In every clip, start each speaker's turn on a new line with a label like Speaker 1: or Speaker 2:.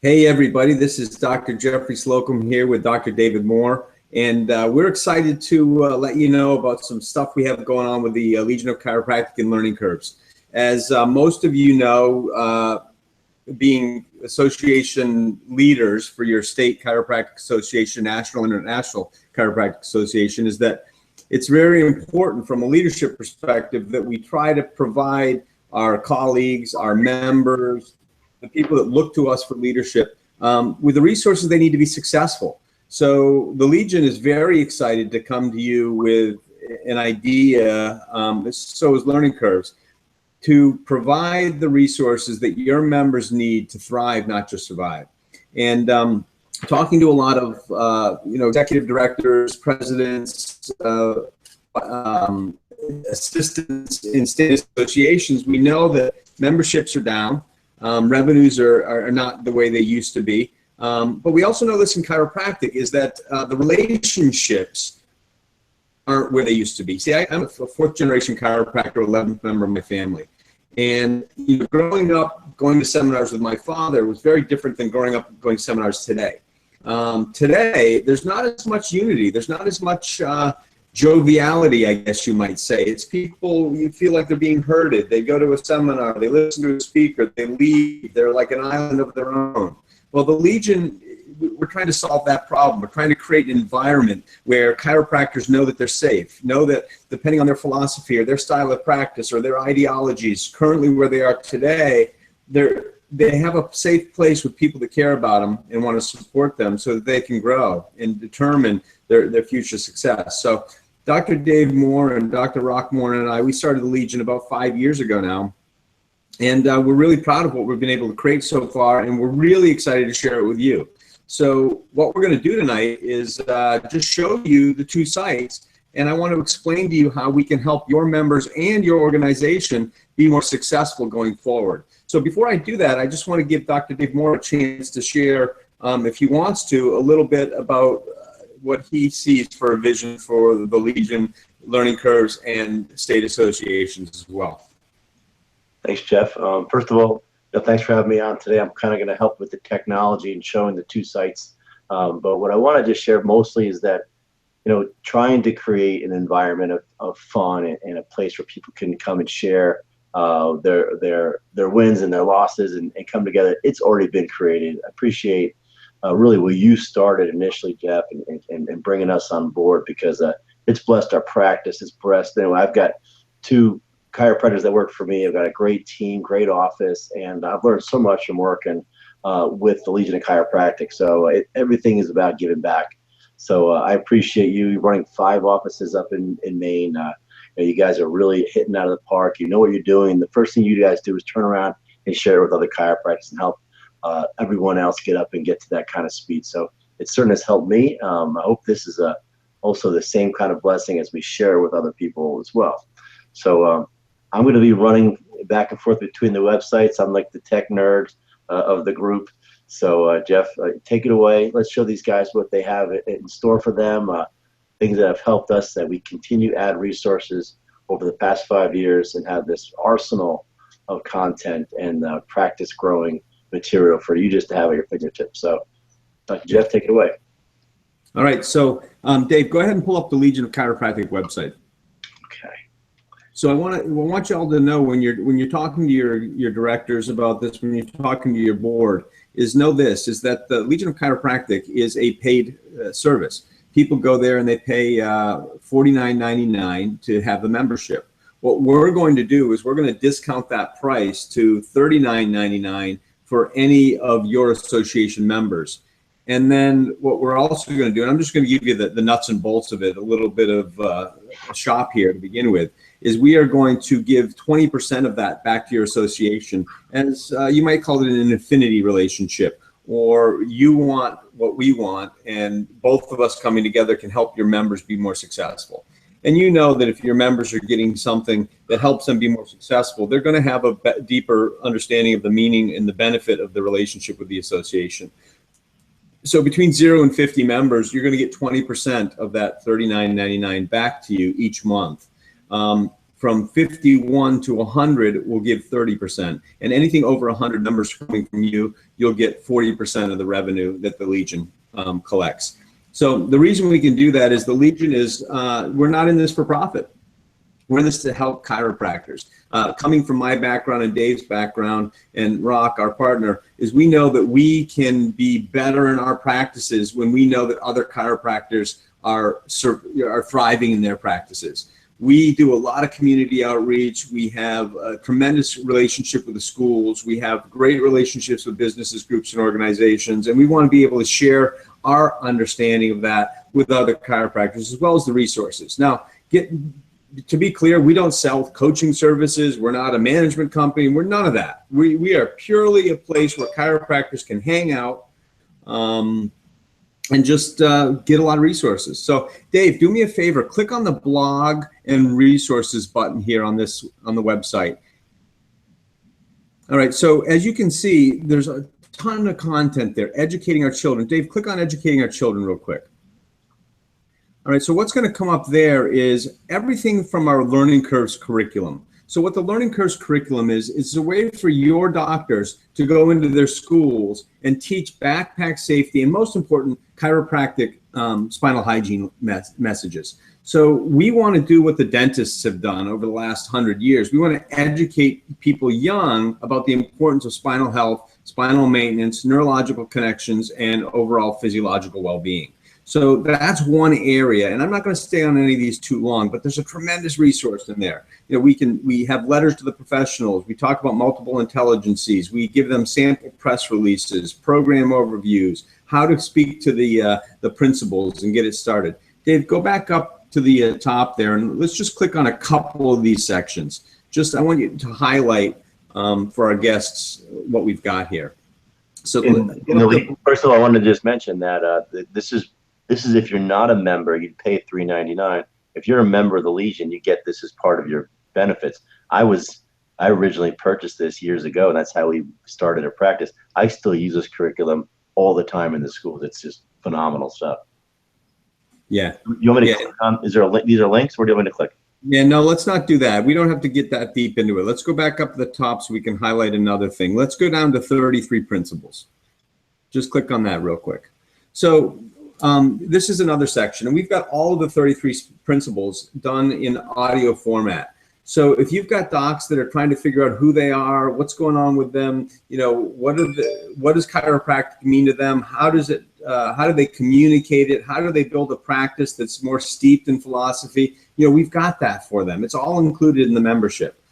Speaker 1: Hey everybody, this is Dr. Jeffrey Slocum here with Dr. David Moore, and we're excited to let you know about some stuff we have going on with the Legion of Chiropractic and Learning Curves. As most of you know, being association leaders for your state chiropractic association, national and international chiropractic association, is that it's very important from a leadership perspective that we try to provide our colleagues, our members, the people that look to us for leadership with the resources they need to be successful. So the Legion is very excited to come to you with an idea, so is Learning Curves, to provide the resources that your members need to thrive, not just survive. And talking to a lot of executive directors, presidents, assistants in state associations, we know that memberships are down. Revenues are not the way they used to be. But we also know this in chiropractic is that the relationships aren't where they used to be. See, I'm a fourth generation chiropractor, 11th member of my family. And growing up, going to seminars with my father was very different than growing up going to seminars today. Today, there's not as much unity. There's not as much joviality, I guess you might say. It's people, you feel like they're being herded. They go to a seminar, they listen to a speaker, they leave. They're like an island of their own. Well, the Legion, we're trying to solve that problem. We're trying to create an environment where chiropractors know that they're safe, know that depending on their philosophy or their style of practice or their ideologies, currently where they are today, they have a safe place with people that care about them and want to support them so that they can grow and determine their future success. So Dr. Dave Moore and Dr. Rockmore and I, we started the Legion about 5 years ago now. And we're really proud of what we've been able to create so far, and we're really excited to share it with you. So what we're going to do tonight is just show you the two sites, and I want to explain to you how we can help your members and your organization be more successful going forward. So before I do that, I just want to give Dr. Dave Moore a chance to share, if he wants to, a little bit about what he sees for a vision for the Legion, Learning Curves, and state associations as well.
Speaker 2: Thanks, Jeff. First of all, thanks for having me on today. I'm kind of going to help with the technology and showing the two sites. But what I want to just share mostly is that, trying to create an environment of fun and a place where people can come and share their wins and their losses and come together. It's already been created. I appreciate really what you started initially, Jeff, and bringing us on board, because it's blessed our practice. It's blessed. I've got two chiropractors that work for me. I've got a great team, great office, and I've learned so much from working with the Legion of Chiropractic. So everything is about giving back. So I appreciate you running 5 offices up in Maine. You guys are really hitting out of the park. You know what you're doing. The first thing you guys do is turn around and share it with other chiropractors and help everyone else get up and get to that kind of speed. So it certainly has helped me. I hope this is also the same kind of blessing as we share with other people as well. So I'm going to be running back and forth between the websites. I'm like the tech nerd of the group. So Jeff, take it away. Let's show these guys what they have in store for them, things that have helped us, that we continue to add resources over the past 5 years and have this arsenal of content and practice growing material for you just to have at your fingertips. So Dr. Jeff, take it away.
Speaker 1: All right. So Dave, go ahead and pull up the Legion of Chiropractic website.
Speaker 2: Okay.
Speaker 1: So I want y'all to know when you're talking to your directors about this, when you're talking to your board, is that the Legion of Chiropractic is a paid service. People go there and they pay $49.99 to have the membership. What we're going to do is we're going to discount that price to $39.99 for any of your association members. And then what we're also going to do, and I'm just going to give you the nuts and bolts of it, a little bit of a shop here to begin with, is we are going to give 20% of that back to your association, as you might call it an affinity relationship, or you want what we want, and both of us coming together can help your members be more successful. And you know that if your members are getting something that helps them be more successful, they're going to have a deeper understanding of the meaning and the benefit of the relationship with the association. So between 0 and 50 members, you're going to get 20% of that $39.99 back to you each month. from 51 to 100 will give 30%. And anything over 100 numbers coming from you, you'll get 40% of the revenue that the Legion collects. So the reason we can do that is the Legion is, we're not in this for profit. We're in this to help chiropractors. Coming from my background and Dave's background and Rock, our partner, is we know that we can be better in our practices when we know that other chiropractors are thriving in their practices. We do a lot of community outreach. We have a tremendous relationship with the schools. We have great relationships with businesses, groups, and organizations. And we want to be able to share our understanding of that with other chiropractors, as well as the resources. Now, to be clear, we don't sell coaching services. We're not a management company. We're none of that. We are purely a place where chiropractors can hang out and just get a lot of resources. So Dave, do me a favor, click on the blog and resources button here on the website. All right, so as you can see, there's a ton of content there, educating our children. Dave, click on educating our children real quick. All right, so what's going to come up there is everything from our Learning Curves curriculum. So what the Learning Curves curriculum is, it's a way for your doctors to go into their schools and teach backpack safety and, most important, chiropractic spinal hygiene messages. So we want to do what the dentists have done over the last 100 years. We want to educate people young about the importance of spinal health, spinal maintenance, neurological connections, and overall physiological well-being. So that's one area, and I'm not going to stay on any of these too long, but there's a tremendous resource in there. You know, we have letters to the professionals. We talk about multiple intelligencies. We give them sample press releases, program overviews, how to speak to the principals and get it started. Dave, go back up to the top there, and let's just click on a couple of these sections. I want you to highlight for our guests what we've got here. So,
Speaker 2: first of all, I wanted to just mention that this is if you're not a member, you'd pay $3.99. If you're a member of the Legion, you get this as part of your benefits. I originally purchased this years ago, and that's how we started a practice. I still use this curriculum all the time in the schools. It's just phenomenal stuff.
Speaker 1: Yeah.
Speaker 2: You want me to click on? Is there a link? These are links. Where do you want me to click?
Speaker 1: Yeah, no, let's not do that. We don't have to get that deep into it. Let's go back up to the top so we can highlight another thing. Let's go down to 33 principles. Just click on that real quick. So this is another section, and we've got all of the 33 principles done in audio format. So if you've got docs that are trying to figure out who they are, what's going on with them, you know, what does chiropractic mean to them? How do they communicate it? How do they build a practice that's more steeped in philosophy? You know, we've got that for them. It's all included in the membership.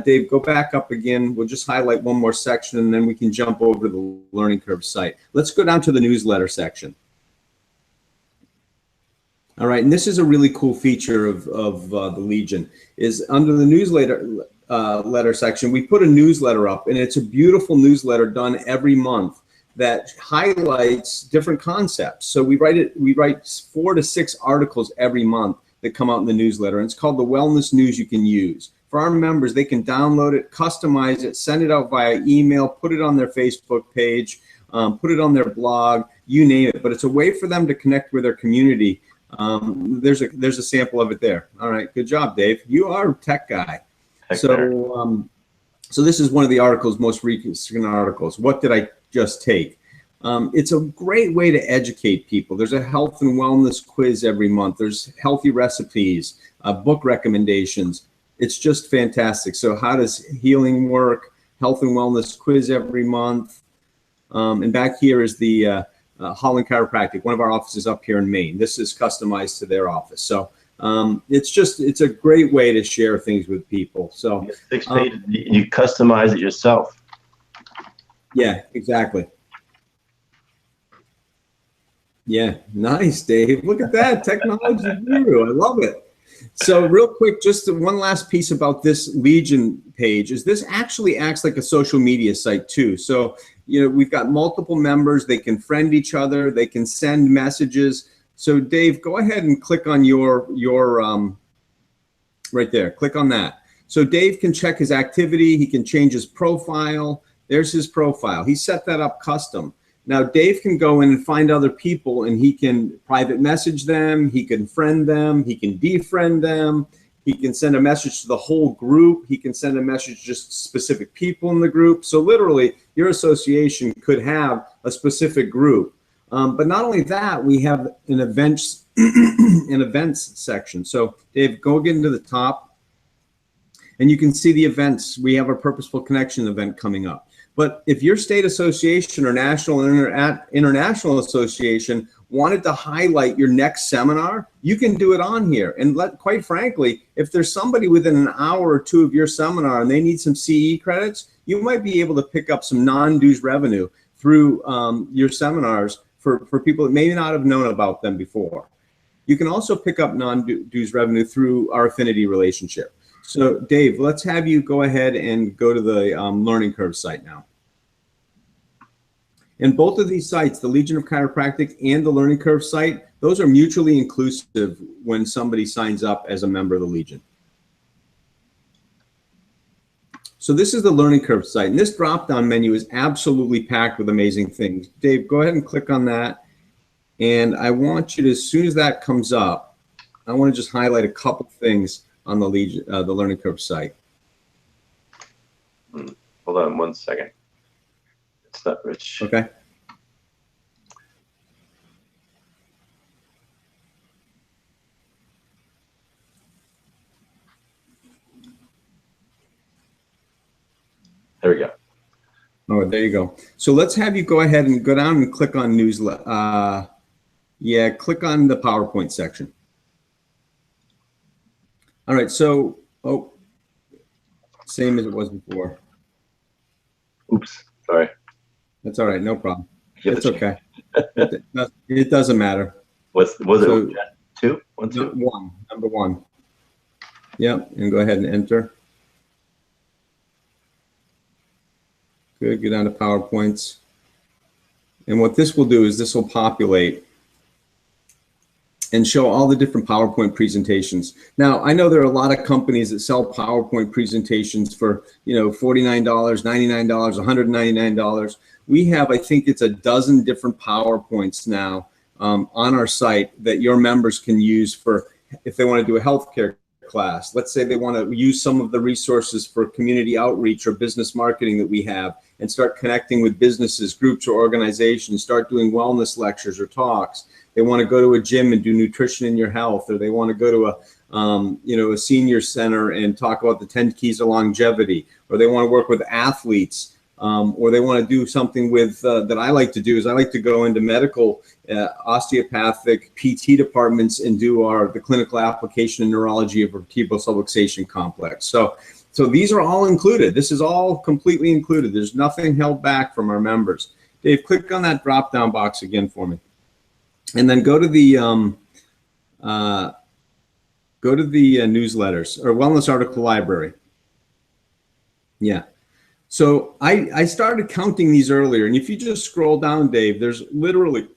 Speaker 1: Dave, go back up again. We'll just highlight one more section, and then we can jump over to the Learning Curve site. Let's go down to the newsletter section. All right, and this is a really cool feature of the Legion, is under the newsletter letter section, we put a newsletter up, and it's a beautiful newsletter done every month that highlights different concepts. So we write 4 to 6 articles every month that come out in the newsletter, and it's called the Wellness News You Can Use. For our members, they can download it, customize it, send it out via email, put it on their Facebook page, put it on their blog, you name it. But it's a way for them to connect with their community. There's a sample of it there. All right, good job, Dave. You are a tech guy. So this is one of the articles, most recent articles. What did I just take? It's a great way to educate people. There's a health and wellness quiz every month. There's healthy recipes, book recommendations. It's just fantastic. So how does healing work? Health and wellness quiz every month. And back here is the Holland Chiropractic, one of our offices up here in Maine. This is customized to their office. So it's a great way to share things with people. So
Speaker 2: 6 pages, you customize it yourself.
Speaker 1: Yeah, exactly. Yeah, nice, Dave. Look at that, technology guru. I love it. So real quick, just one last piece about this Legion page is this actually acts like a social media site too. So, you know, we've got multiple members. They can friend each other. They can send messages. So Dave, go ahead and click on your right there. Click on that. So Dave can check his activity. He can change his profile. There's his profile. He set that up custom. Now Dave can go in and find other people, and he can private message them. He can friend them. He can defriend them. He can send a message to the whole group. He can send a message to just specific people in the group. So literally, your association could have a specific group. But not only that, we have an events section. So Dave, go again to the top, and you can see the events. We have a Purposeful Connection event coming up. But if your state association or national and international association wanted to highlight your next seminar, you can do it on here. And quite frankly, if there's somebody within an hour or two of your seminar and they need some CE credits, you might be able to pick up some non-dues revenue through your seminars for people that may not have known about them before. You can also pick up non-dues revenue through our affinity relationship. So Dave, let's have you go ahead and go to the Learning Curve site now. And both of these sites, the Legion of Chiropractic and the Learning Curve site, those are mutually inclusive when somebody signs up as a member of the Legion. So this is the Learning Curve site, and this drop-down menu is absolutely packed with amazing things. Dave, go ahead and click on that. And I want you to, as soon as that comes up, I want to just highlight a couple things on the Legion, the Learning Curve site.
Speaker 2: Hold on 1 second. It's not rich.
Speaker 1: Okay.
Speaker 2: There we go.
Speaker 1: Oh, there you go. So let's have you go ahead and go down and click on newsletter. Yeah, click on the PowerPoint section. All right, so, oh, same as it was before.
Speaker 2: Oops, sorry.
Speaker 1: That's all right, no problem.
Speaker 2: Yeah,
Speaker 1: it's okay. It doesn't matter.
Speaker 2: Was
Speaker 1: So,
Speaker 2: it 2? 1, 2?
Speaker 1: Number one. Yep, and go ahead and enter. Good, get down to PowerPoints. And what this will do is this will populate and show all the different PowerPoint presentations. Now, I know there are a lot of companies that sell PowerPoint presentations for, $49, $99, $199. We have, I think it's a dozen different PowerPoints now on our site that your members can use for, if they want to do a healthcare class. Let's say they want to use some of the resources for community outreach or business marketing that we have and start connecting with businesses, groups, or organizations, start doing wellness lectures or talks. They want to go to a gym and do nutrition in your health, or they want to go to a senior center and talk about the 10 keys of longevity, or they want to work with athletes, or they want to do something with that I like to do is I like to go into medical osteopathic PT departments and do the clinical application in neurology of vertebral subluxation complex. So these are all included. This is all completely included. There's nothing held back from our members. Dave, click on that drop-down box again for me. And then go to the newsletters or wellness article library. Yeah. So I started counting these earlier, and if you just scroll down, Dave, there's literally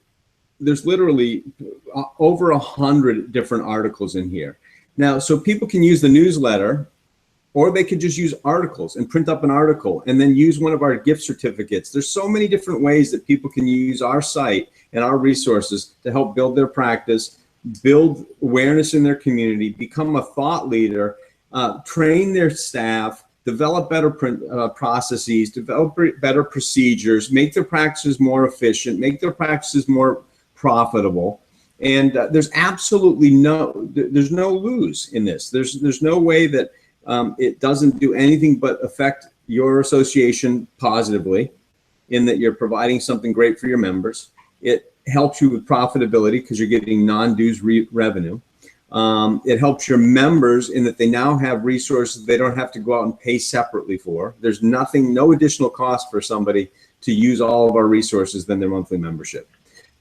Speaker 1: over 100 different articles in here. Now, so people can use the newsletter, or they could just use articles and print up an article and then use one of our gift certificates. There's so many different ways that people can use our site and our resources to help build their practice, build awareness in their community, become a thought leader, train their staff, develop better processes, develop better procedures, make their practices more efficient, make their practices more profitable. And there's absolutely no lose in this. There's no way that it doesn't do anything but affect your association positively in that you're providing something great for your members. It helps you with profitability because you're getting non-dues revenue. It helps your members in that they now have resources they don't have to go out and pay separately for. There's no additional cost for somebody to use all of our resources than their monthly membership.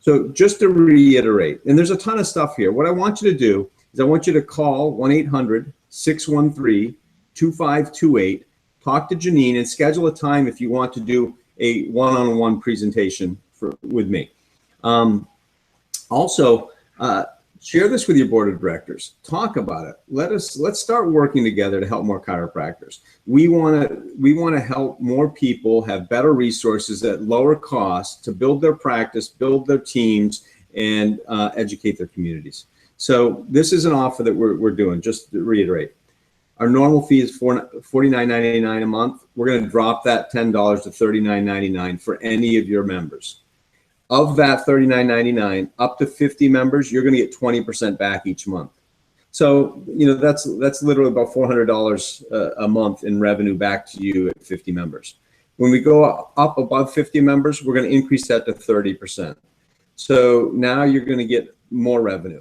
Speaker 1: So just to reiterate, and there's a ton of stuff here. What I want you to do is I want you to call 1-800-613-2528, talk to Janine, and schedule a time if you want to do a one-on-one presentation with me. Also, share this with your board of directors. Talk about it. Let's start working together to help more chiropractors. We want to help more people have better resources at lower cost to build their practice, build their teams, and educate their communities. So this is an offer that we're doing, just to reiterate. Our normal fee is $49.99 a month. We're going to drop that $10 to $39.99 for any of your members. Of that $39.99, up to 50 members, you're going to get 20% back each month. So, that's literally about $400 a month in revenue back to you at 50 members. When we go up above 50 members, we're going to increase that to 30%. So now you're going to get more revenue.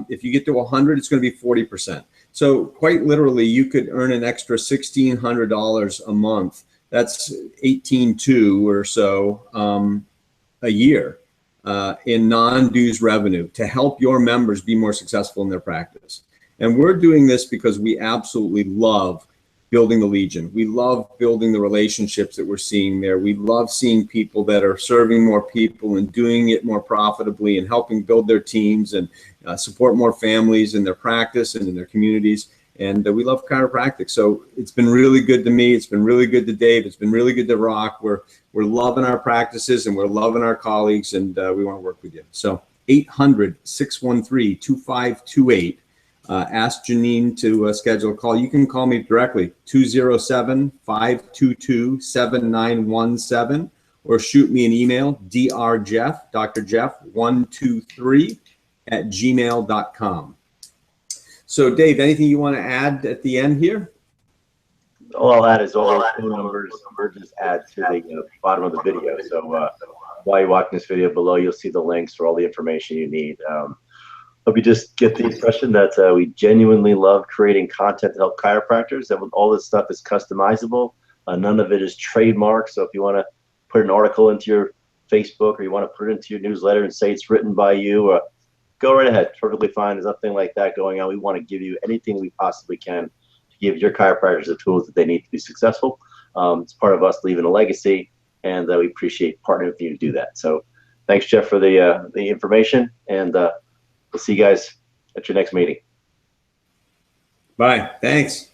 Speaker 1: If you get to 100, it's going to be 40%. So quite literally, you could earn an extra $1,600 a month. That's $18,200 or so a year in non-dues revenue to help your members be more successful in their practice. And we're doing this because we absolutely love building the Legion. We love building the relationships that we're seeing there. We love seeing people that are serving more people and doing it more profitably and helping build their teams and support more families in their practice and in their communities. And we love chiropractic. So it's been really good to me. It's been really good to Dave. It's been really good to Rock. We're loving our practices and we're loving our colleagues, and we want to work with you. So 800-613-2528. Ask Janine to schedule a call. You can call me directly, 207-522-7917, or shoot me an email, drjeff, Dr. Jeff 123 @gmail.com. So Dave, anything you want to add at the end here?
Speaker 2: All I'll add is all those phone numbers we're just add to the bottom of the video. So while you're watching this video below, you'll see the links for all the information you need. Hope you just get the impression that we genuinely love creating content to help chiropractors, and all this stuff is customizable. None of it is trademarked. So if you want to put an article into your Facebook or you want to put it into your newsletter and say it's written by you, go right ahead. Perfectly fine. There's nothing like that going on. We want to give you anything we possibly can to give your chiropractors the tools that they need to be successful. It's part of us leaving a legacy, and we appreciate partnering with you to do that. So thanks, Jeff, for the information, and we'll see you guys at your next meeting.
Speaker 1: Bye. Thanks.